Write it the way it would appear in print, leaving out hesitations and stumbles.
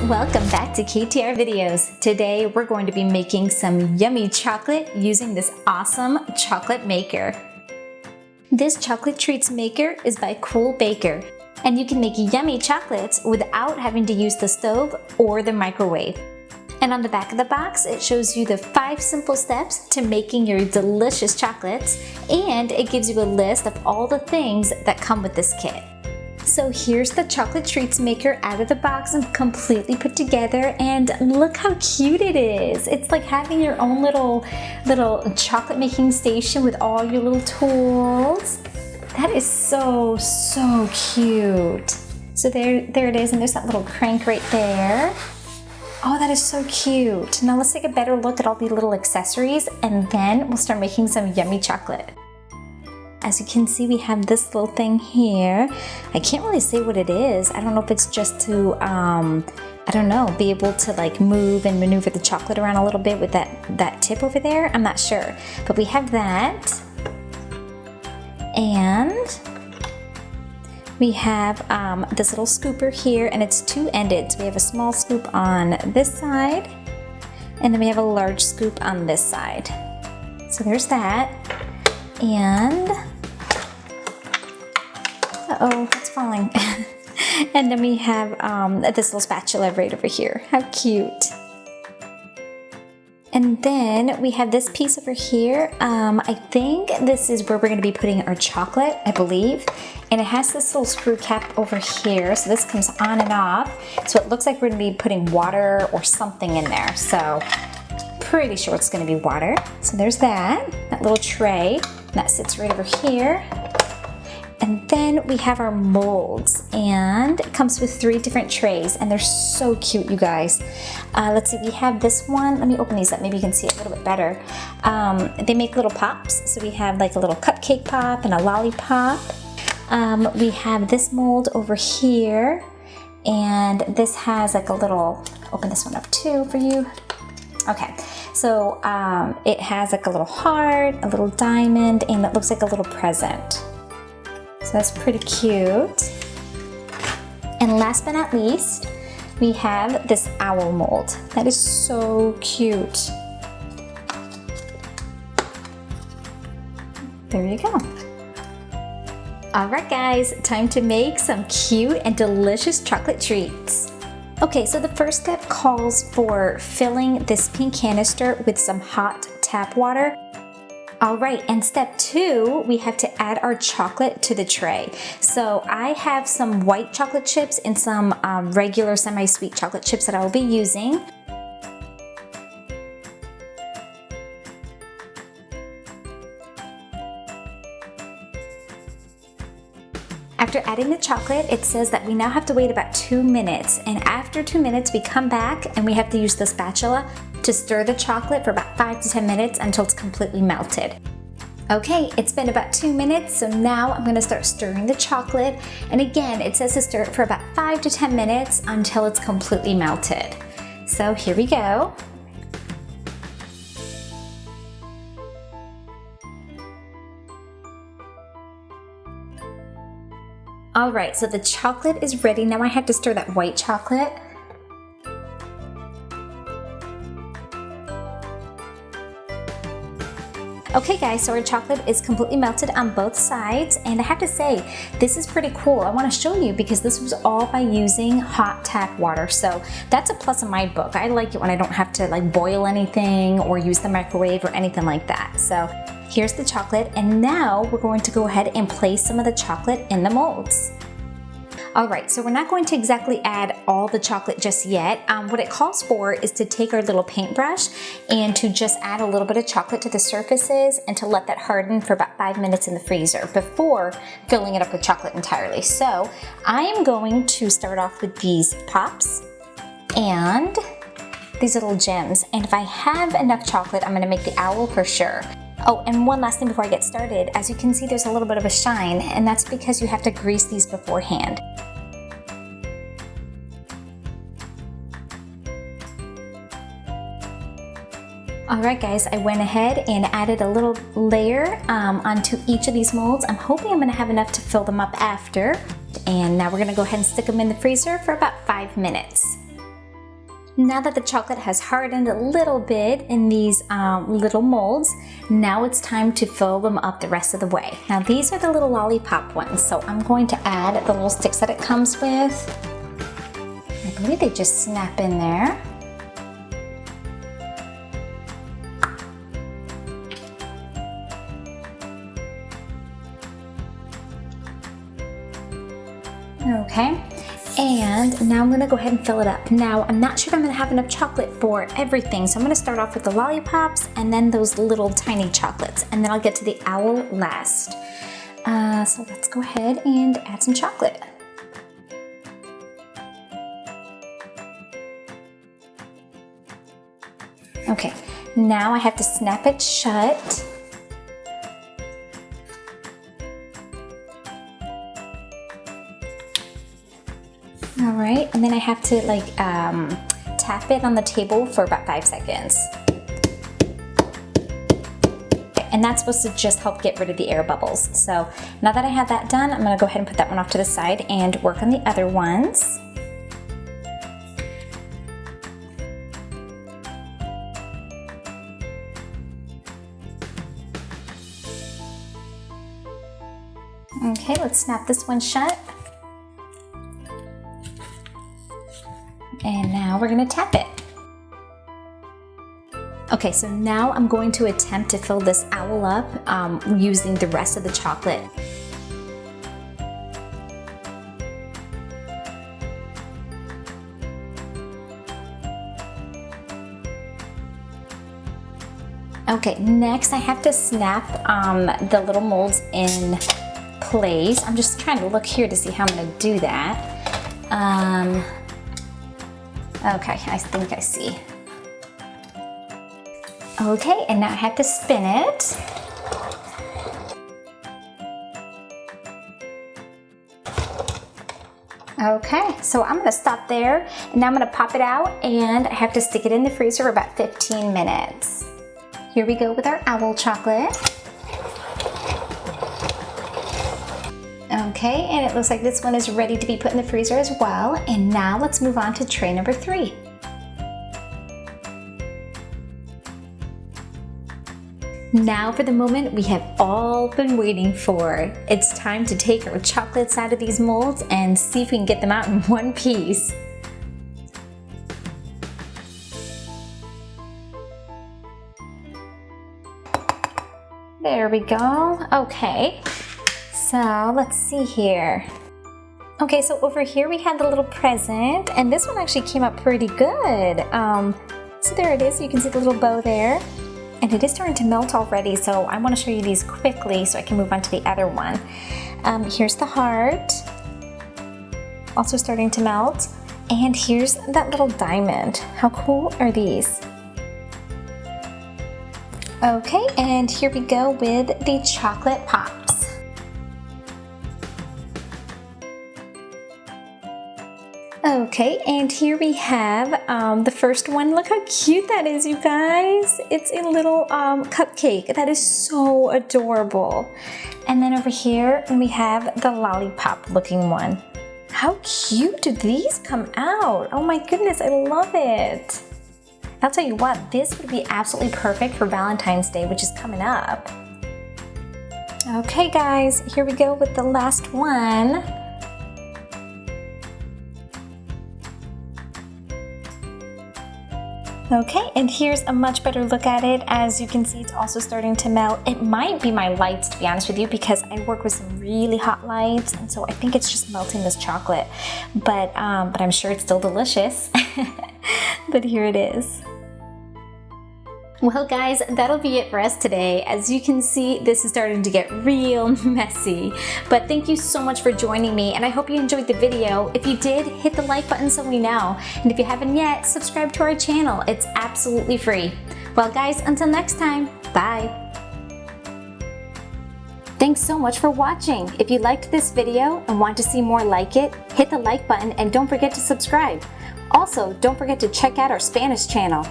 Welcome back to KTR Videos. Today we're going to be making some yummy chocolate using this awesome chocolate maker. This chocolate treats maker is by Cool Baker, and you can make yummy chocolates without having to use the stove or the microwave. And on the back of the box, it shows you the 5 simple steps to making your delicious chocolates, and it gives you a list of all the things that come with this kit. So here's the chocolate treats maker out of the box and completely put together, and look how cute it is. It's like having your own little chocolate making station with all your little tools. That is so cute. So there it is, and there's that little crank right there. Oh, that is so cute. Now let's take a better look at all the little accessories, and then we'll start making some yummy chocolate. As you can see, we have this little thing here. I can't really say what it is. I don't know if it's just to, I don't know, be able to like move and maneuver the chocolate around a little bit with that tip over there. I'm not sure, but we have that. And we have this little scooper here, and it's 2-ended. So we have a small scoop on this side, and then we have a large scoop on this side. So there's that. And, uh-oh, it's falling. And then we have this little spatula right over here. How cute. And then we have this piece over here. I think this is where we're gonna be putting our chocolate, I believe. And it has this little screw cap over here. So this comes on and off. So it looks like we're gonna be putting water or something in there. So pretty sure it's gonna be water. So there's that little tray. That sits right over here. And then we have our molds, and it comes with 3 different trays, and they're so cute, you guys. Let's see, we have this one. Let me open these up, maybe you can see it a little bit better. They make little pops, so we have like a little cupcake pop and a lollipop. We have this mold over here, and this has like a little, open this one up too for you. Okay, so it has like a little heart, a little diamond, and it looks like a little present. So that's pretty cute. And last but not least, we have this owl mold. That is so cute. There you go. Alright guys, time to make some cute and delicious chocolate treats. Okay, so the first step calls for filling this pink canister with some hot tap water. Alright, and step 2, we have to add our chocolate to the tray. So I have some white chocolate chips and some regular semi-sweet chocolate chips that I will be using. After adding the chocolate, it says that we now have to wait about 2 minutes, and after 2 minutes we come back and we have to use the spatula to stir the chocolate for about 5 to 10 minutes until it's completely melted. Okay, it's been about 2 minutes, so now I'm gonna start stirring the chocolate, and again, it says to stir it for about 5 to 10 minutes until it's completely melted. So here we go. Alright, so the chocolate is ready. Now I have to stir that white chocolate. Okay guys, so our chocolate is completely melted on both sides, and I have to say, this is pretty cool. I want to show you because this was all by using hot tap water, so that's a plus in my book. I like it when I don't have to like boil anything or use the microwave or anything like that. So here's the chocolate, and now we're going to go ahead and place some of the chocolate in the molds. Alright, so we're not going to exactly add all the chocolate just yet. What it calls for is to take our little paintbrush and to just add a little bit of chocolate to the surfaces and to let that harden for about 5 minutes in the freezer before filling it up with chocolate entirely. So I am going to start off with these pops and these little gems, and if I have enough chocolate, I'm going to make the owl for sure. Oh, and one last thing before I get started. As you can see, there's a little bit of a shine, and that's because you have to grease these beforehand. Alright guys, I went ahead and added a little layer onto each of these molds. I'm hoping I'm going to have enough to fill them up after. And now we're going to go ahead and stick them in the freezer for about 5 minutes. Now that the chocolate has hardened a little bit in these little molds, now it's time to fill them up the rest of the way. Now these are the little lollipop ones, so I'm going to add the little sticks that it comes with. I believe they just snap in there. Okay. And now I'm gonna go ahead and fill it up. Now, I'm not sure if I'm gonna have enough chocolate for everything, so I'm gonna start off with the lollipops and then those little tiny chocolates, and then I'll get to the owl last. So let's go ahead and add some chocolate. Okay, now I have to snap it shut. All right, and then I have to tap it on the table for about 5 seconds. And that's supposed to just help get rid of the air bubbles. So now that I have that done, I'm gonna go ahead and put that one off to the side and work on the other ones. Okay, let's snap this one shut. And now we're gonna tap it. Okay, so now I'm going to attempt to fill this owl up using the rest of the chocolate. Okay, next I have to snap the little molds in place. I'm just trying to look here to see how I'm gonna do that. Okay, I think I see. Okay, and now I have to spin it. Okay, so I'm gonna stop there, and now I'm gonna pop it out, and I have to stick it in the freezer for about 15 minutes. Here we go with our owl chocolate. Okay, and it looks like this one is ready to be put in the freezer as well. And now let's move on to tray number 3. Now for the moment we have all been waiting for. It's time to take our chocolates out of these molds and see if we can get them out in one piece. There we go. Okay. So let's see here. Okay, so over here we have the little present, and this one actually came up pretty good. So there it is, you can see the little bow there. And it is starting to melt already, so I want to show you these quickly so I can move on to the other one. Here's the heart, also starting to melt. And here's that little diamond. How cool are these? Okay, and here we go with the chocolate pops. Okay, and here we have the first one. Look how cute that is, you guys. It's a little cupcake. That is so adorable. And then over here we have the lollipop looking one. How cute do these come out? Oh my goodness, I love it. I'll tell you what, this would be absolutely perfect for Valentine's Day, which is coming up. Okay guys, here we go with the last one. Okay, and here's a much better look at it. As you can see, it's also starting to melt. It might be my lights, to be honest with you, because I work with some really hot lights, and so I think it's just melting this chocolate. But I'm sure it's still delicious. But here it is. Well guys, that'll be it for us today. As you can see, this is starting to get real messy. But thank you so much for joining me, and I hope you enjoyed the video. If you did, hit the like button so we know. And if you haven't yet, subscribe to our channel. It's absolutely free. Well guys, until next time, bye. Thanks so much for watching. If you liked this video and want to see more like it, hit the like button and don't forget to subscribe. Also, don't forget to check out our Spanish channel.